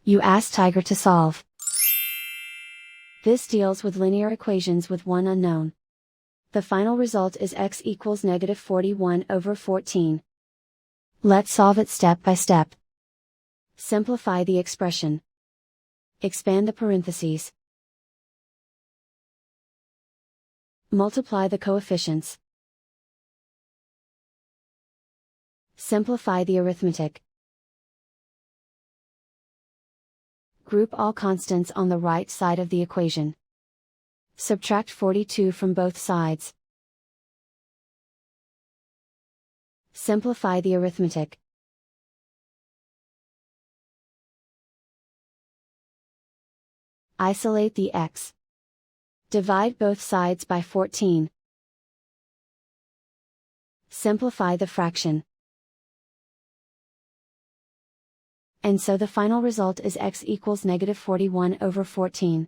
You ask Tiger to solve. This deals with linear equations with one unknown. The final result is x equals -41/14. Let's solve it step by step. Simplify the expression. Expand the parentheses. Multiply the coefficients. Simplify the arithmetic. Group all constants on the right side of the equation. Subtract 42 from both sides. Simplify the arithmetic. Isolate the x. Divide both sides by 14. Simplify the fraction. And so the final result is x equals -41/14.